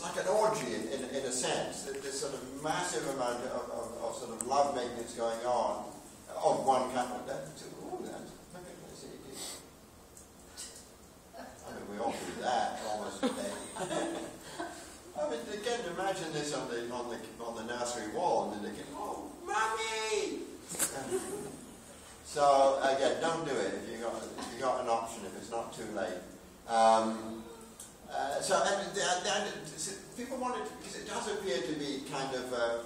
like an orgy in a sense. This sort of massive amount of sort of love making that's going on of one couple. That's perfectly easy. I mean, we all do that almost today. I mean, again, imagine this on the nursery wall, and then they go, "Oh, Mummy!" So again, don't do it if you got an option, if it's not too late. People wanted to, because it does appear to be kind of a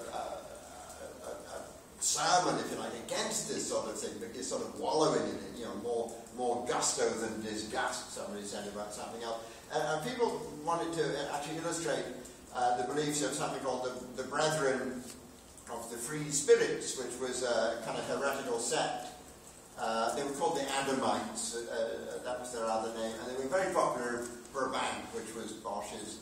sermon, if you like, against this sort of thing, but you're sort of wallowing in it, more gusto than disgust, somebody said about something else. And people wanted to actually illustrate the beliefs of something called the Brethren of the Free Spirits, which was a kind of heretical sect. They were called the Adamites, that was their other name, and they were very popular in Brabant, which was Bosch's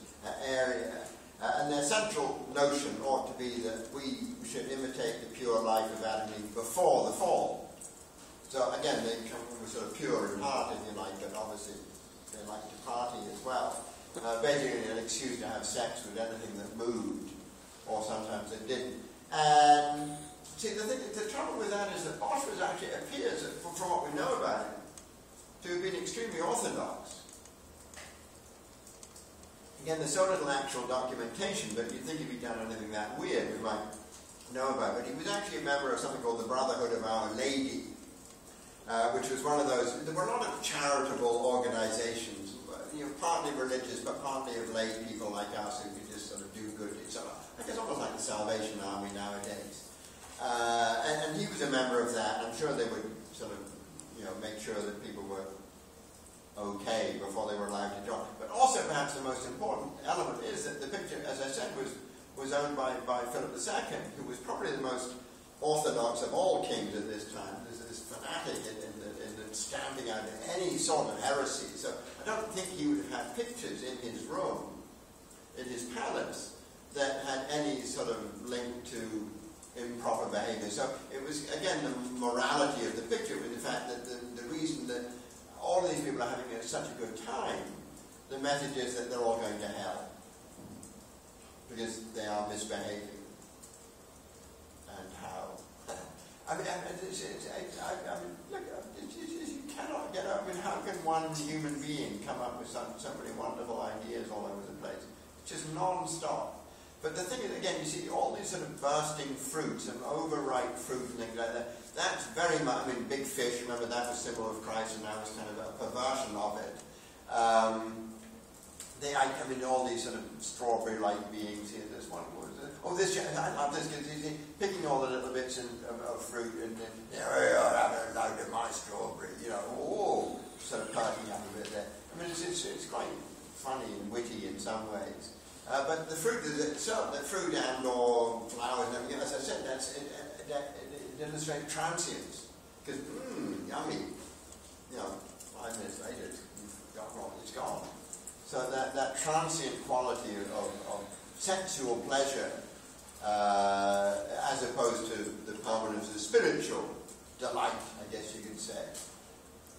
area. And their central notion ought to be that we should imitate the pure life of Adam and Eve before the fall. So again, they were sort of pure in heart, if you like, but obviously they liked to party as well. Basically an excuse to have sex with anything that moved, or sometimes it didn't. And see, the trouble with that is that Bosch was actually, appears, from what we know about him, to have been extremely orthodox. Again, there's so little actual documentation, but you'd think if he'd done anything that weird, we might know about it. But he was actually a member of something called the Brotherhood of Our Lady, which was one of those. There were a lot of charitable organizations, partly religious, but partly of lay people like us who could just sort of do good. It's I guess almost like the Salvation Army nowadays. And he was a member of that. I'm sure they would sort of, make sure that people were okay before they were allowed to join. But also, perhaps the most important element is that the picture, as I said, was owned by Philip II, who was probably the most orthodox of all kings at this time. This fanatic in stamping out any sort of heresy. So I don't think he would have had pictures in his room, in his palace, that had any sort of link to improper behavior. So it was, again, the morality of the picture with the fact that the reason that all these people are having such a good time, the message is that they're all going to hell because they are misbehaving. And how? I mean, look, you cannot get up. I mean, how can one human being come up with so many wonderful ideas all over the place? It's just non-stop. But the thing is, again, you see all these sort of bursting fruits and overripe fruit and things like that. That's very much, big fish, remember that was symbol of Christ, and that was kind of a perversion of it. All these sort of strawberry-like beings here. This one was, I love this, because he's picking all the little bits of fruit and have a load of my strawberry, sort of perking up a bit there. It's quite funny and witty in some ways. But the fruit itself, the fruit and or flowers and everything, as I said, it illustrates transience. Because, yummy. 5 minutes later, you've got wrong, it's gone. So that transient quality of sensual pleasure, as opposed to the permanence of spiritual delight, I guess you could say.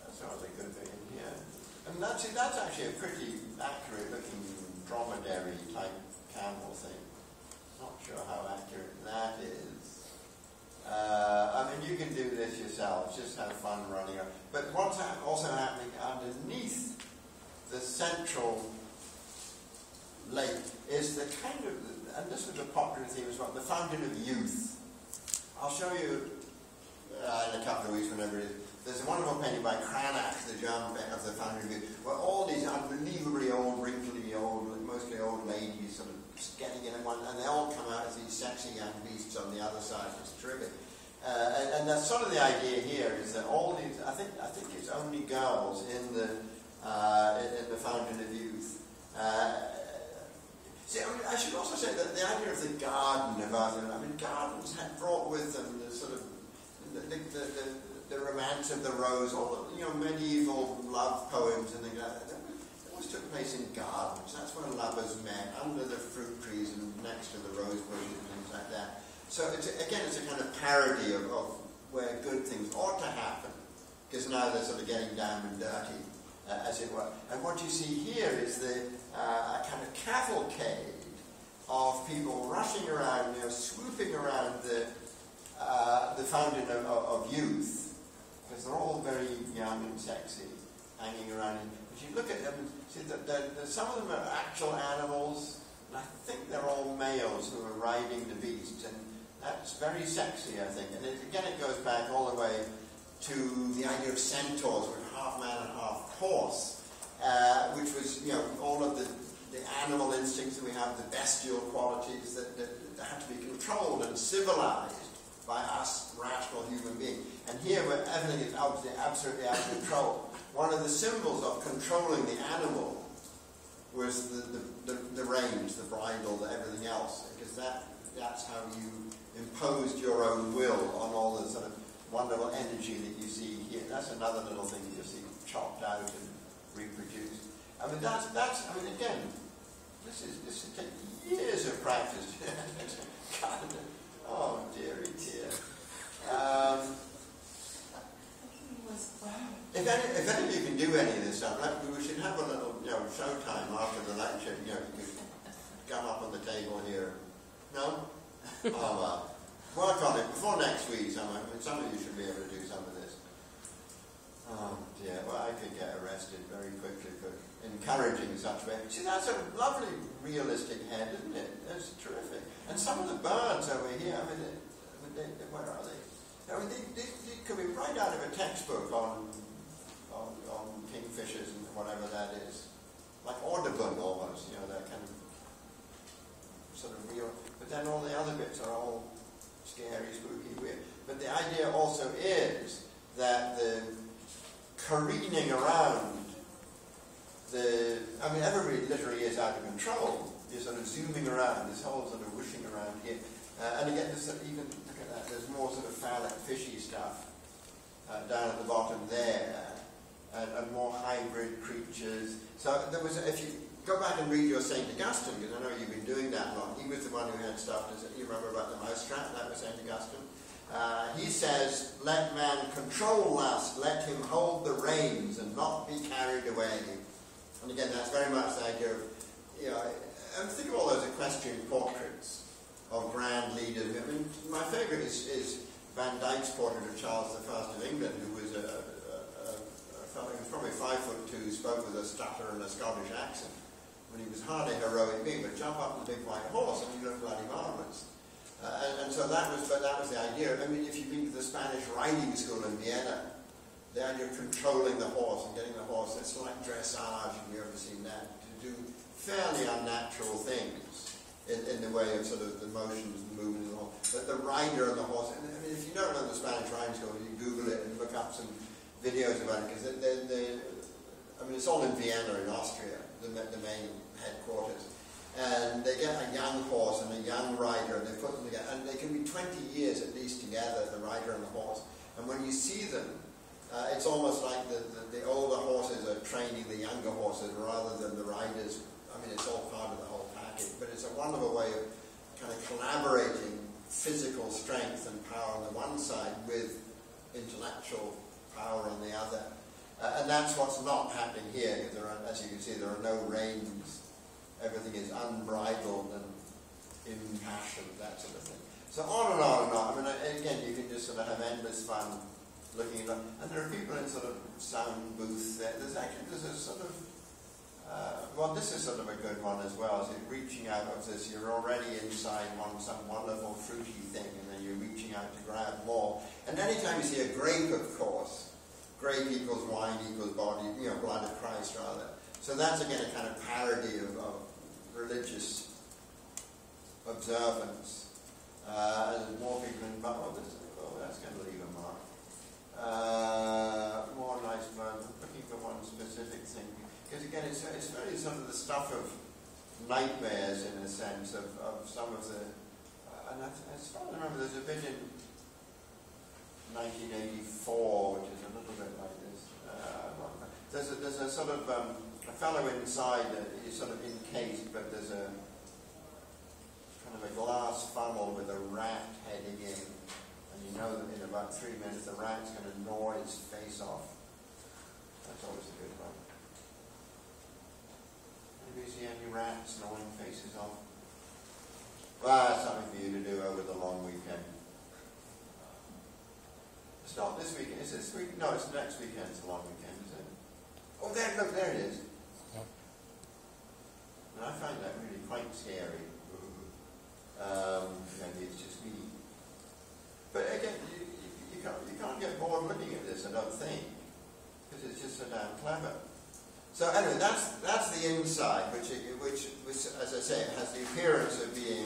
That's sort of a good thing in here. And that's actually a pretty accurate looking dromedary type camel thing. Not sure how accurate that is. You can do this yourselves, just have fun running around. But what's also happening underneath the central lake is the kind of, and this was a popular theme as well, the fountain of youth. I'll show you in a couple of weeks, whenever it is. There's a wonderful painting by Cranach, the German of the fountain of youth, where all these unbelievably old, wrinkly, mostly old ladies sort of getting in one, and they all come out as these sexy young beasts on the other side. It's terrific. And that's sort of the idea here, is that all these, I think it's only girls in the fountain of youth. I should also say that the idea of the garden of Earth, gardens had brought with them the sort of the romance of the rose, all the medieval love poems and things like that. That always took place in gardens. That's where lovers met, under the fruit trees and next to the rose bushes and things like that. So it's a kind of parody of where good things ought to happen, because now they're sort of getting down and dirty, as it were. And what you see here is a kind of cavalcade of people rushing around, swooping around the fountain of youth, because they're all very young and sexy, hanging around. But you look at them, see that some of them are actual animals, and I think they're all males who are riding the beasts, and that's very sexy, I think. And it goes back all the way to the idea of centaurs, which are half man and half horse, which was, all of the animal instincts that we have, the bestial qualities that have to be controlled and civilized by us rational human beings. And here, where everything is absolutely out of control, one of the symbols of controlling the animal was the reins, the bridle, everything else, because that's how you imposed your own will on all the sort of wonderful energy that you see here. That's another little thing you see chopped out and reproduced. I mean, again, this would take years of practice. Oh, dearie dear. If any of you can do any of this stuff, we should have a little, showtime after the lecture. You could come up on the table here. No? Oh, well. Work on it before next week. Some of you should be able to do some of this. Oh dear. Well, I could get arrested very quickly for encouraging such behavior. See, that's a lovely, realistic head, isn't it? That's terrific. And some of the birds over here, where are they? They could be right out of a textbook on kingfishers and whatever that is. Like Audubon almost, that kind of sort of real. But then all the other bits are all scary, spooky, weird. But the idea also is that the careening around everybody literally is out of control. You're sort of zooming around, this whole sort of whooshing around here. And again, even look at that, there's more sort of phallic, fishy stuff down at the bottom there, and more hybrid creatures. So there was, if you go back and read your St. Augustine, because I know you've been doing that a lot. He was the one who had stuff, you remember about the mousetrap? That was St. Augustine. He says, let man control lust, let him hold the reins and not be carried away. And again, that's very much the idea of, and think of all those equestrian portraits of grand leaders. I mean, my favourite is Van Dyck's portrait of Charles I of England, who was a fellow who was probably 5'2", spoke with a stutter and a Scottish accent. When he was hardly a heroic being, but jump up on the big white horse and he looked bloody marvellous. And so that was the idea. I mean, if you've been to the Spanish riding school in Vienna, the idea of controlling the horse and getting the horse, it's like dressage, if you've ever seen that, to do fairly unnatural things in the way of sort of the motions and movement of the horse. But the rider and the horse, if you don't know the Spanish riding school, you Google it and look up some videos about it, because it's all in Vienna in Austria, the main headquarters. And they get a young horse and a young rider, and they put them together, and they can be 20 years at least together, the rider and the horse. And when you see them, it's almost like the older horses are training the younger horses rather than the riders. I mean, it's all part of the whole package, but it's a wonderful way of kind of collaborating physical strength and power on the one side with intellectual power on the other. And that's what's not happening here, because as you can see, there are no reins. Everything is unbridled and impassioned, that sort of thing. So on and on and on. I mean, again, you can just sort of have endless fun looking at them. And there are people in sort of sound booths there. There's a sort of, this is sort of a good one as well. So reaching out of this, you're already inside some wonderful fruity thing, and then you're reaching out to grab more. And anytime you see a grape, of course, grape equals wine equals body, blood of Christ, rather. So that's again a kind of parody of religious observance. There's more people in, that's going to leave a mark. More nice verbs. I'm looking for one specific thing. Because again, it's very sort of the stuff of nightmares in a sense of some of the, and as far as I remember, there's a bit in 1984, which is a little bit like this. There's a sort of a fellow inside, he's sort of encased, but there's a kind of a glass funnel with a rat heading in, and you know that in about 3 minutes the rat's going to gnaw his face off. That's always a good one. Anybody see any rats gnawing faces off? Well, that's something for you to do over the long weekend. It's not this weekend, is it? This week? No, it's next weekend. It's a long weekend, is it? Oh, there, look, there it is. Yep. And I find that really quite scary. Maybe it's just me. But again, you can't get bored looking at this, I don't think, because it's just so damn clever. So anyway, that's the inside, which, as I say, it has the appearance of being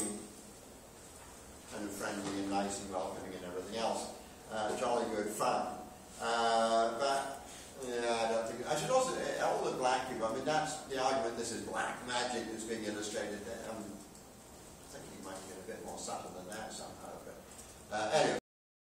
kind of friendly and nice and welcoming and everything else. Jolly good fun. But yeah, I don't think. I should also, all the black people, I mean, that's the argument, this is black magic that's being illustrated there. I think you might get a bit more subtle than that somehow. But anyway.